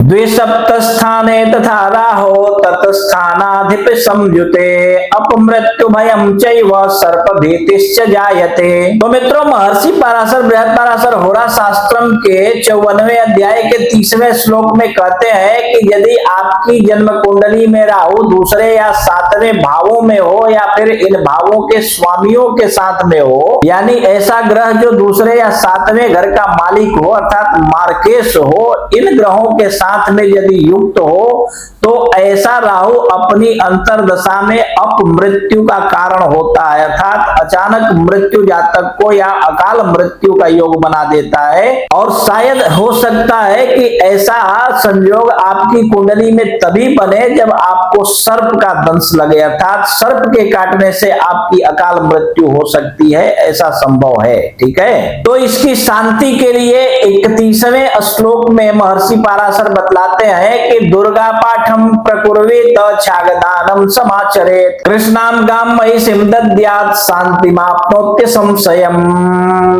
द्विसप्तस्थाने तथा राहो तत्स्थानाधिप संयुते अपमृत्यु भयम चैव सर्प भीतिश्च जायते। तो मित्रों, महर्षि पराशर बृहद पराशर होरा शास्त्रम के 54वें अध्याय के 30वें श्लोक में कहते हैं कि यदि आपकी जन्म कुंडली में राहु दूसरे या सातवें भावों में हो या फिर इन भावों के स्वामियों के साथ में हो, यानी ऐसा ग्रह जो दूसरे या सातवें घर का मालिक हो अर्थात मार्केश हो, इन ग्रहों के साथ में यदि युक्त हो तो ऐसा राहु अपनी अंतर्दशा में अपमृत्यु का कारण होता है अर्थात अचानक मृत्यु जातक को या अकाल मृत्यु का योग बना देता है। और शायद हो सकता है कि ऐसा संयोग आपकी कुंडली में तभी बने जब आपको सर्प का दंश लगे अर्थात सर्प के काटने से आपकी अकाल मृत्यु हो सकती है, ऐसा संभव है। ठीक है, तो इसकी शांति के लिए 31वें श्लोक में महर्षि पराशर बतलाते हैं कि दुर्गा पाठम प्रकुर्वीत छागदानम समाचरेत कृष्णाम गाम महिषीम दद्यात् शांतिमाप्नोत्य संशयम।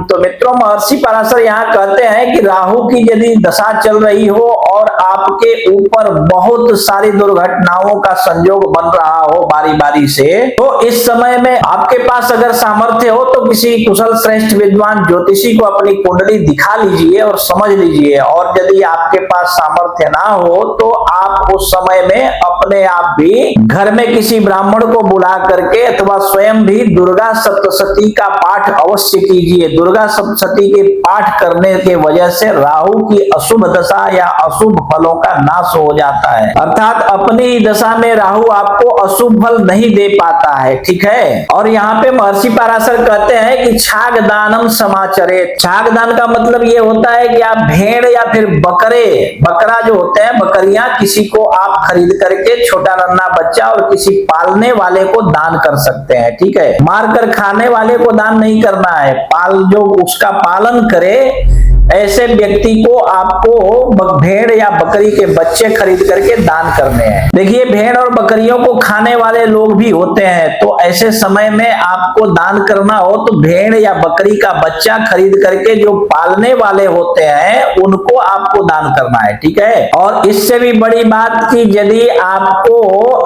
तो मित्रों, महर्षि पराशर यहाँ कहते हैं कि राहु की यदि दशा चल रही हो और आपके ऊपर बहुत सारी दुर्घटनाओं का संयोग बन रहा हो बारी बारी से, तो इस समय में आपके पास अगर सामर्थ्य हो तो किसी कुशल श्रेष्ठ विद्वान ज्योतिषी को अपनी कुंडली दिखा लीजिए और समझ लीजिए। और यदि आपके पास सामर्थ्य ना हो तो आप उस समय में अपने आप भी घर में किसी ब्राह्मण को बुला करके अथवा स्वयं भी दुर्गा सप्तशती का पाठ अवश्य कीजिए। दुर्गा सप्तशती के पाठ करने के वजह से राहु की अशुभ दशा या अशुभ फलों का नाश हो जाता है अर्थात अपनी दशा में राहु आपको अशुभ फल नहीं दे पाता है। ठीक है, और यहाँ पे महर्षि पराशर कहते हैं कि छाग दानम समाचरेत। छाग दान का मतलब ये होता है कि आप भेड़ या फिर बकरा जो होते हैं, बकरियां, किसी को आप खरीद करके छोटा नन्हा बच्चा और किसी पालने वाले को दान कर सकते हैं। ठीक है, मारकर खाने वाले को दान नहीं करना है, जो उसका पालन करे ऐसे व्यक्ति को आपको भेड़ या बकरी के बच्चे खरीद करके दान करने हैं। देखिए, भेड़ और बकरियों को खाने वाले लोग भी होते हैं, तो ऐसे समय में आपको दान करना हो तो भेड़ या बकरी का बच्चा खरीद करके जो पालने वाले होते हैं उनको आपको दान करना है। ठीक है, और इससे भी बड़ी बात कि यदि आपको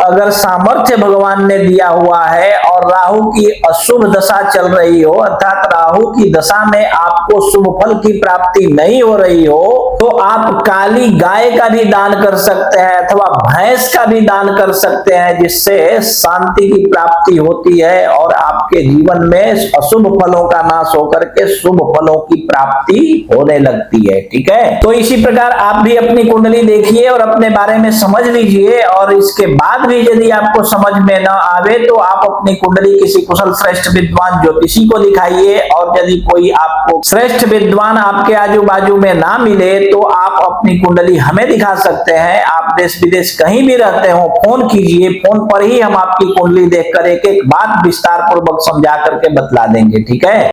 अगर सामर्थ्य भगवान ने दिया हुआ है और राहु की अशुभ दशा चल रही हो अर्थात राहु की दशा में आपको शुभ फल की प्राप्ति नहीं हो रही हो तो आप काली गाय का भी दान कर सकते हैं अथवा भैंस का भी दान कर सकते हैं, जिससे शांति की प्राप्ति होती है और आपके जीवन में अशुभ फलों का नाश होकर के शुभ फलों की प्राप्ति होने लगती है। ठीक है, तो इसी प्रकार आप भी अपनी कुंडली देखिए और अपने बारे में समझ लीजिए और इसके बाद भी यदि आपको समझ में न आवे तो आप अपनी कुंडली किसी कुशल श्रेष्ठ विद्वान ज्योतिषी को दिखाइए। और यदि कोई आपको श्रेष्ठ विद्वान आपके आजू बाजू में ना मिले तो आप अपनी कुंडली हमें दिखा सकते हैं। आप देश विदेश कहीं भी रहते हो, फोन कीजिए, फोन पर ही हम आपकी कुंडली देखकर एक एक बात विस्तार पूर्वक समझा करके बतला देंगे। ठीक है।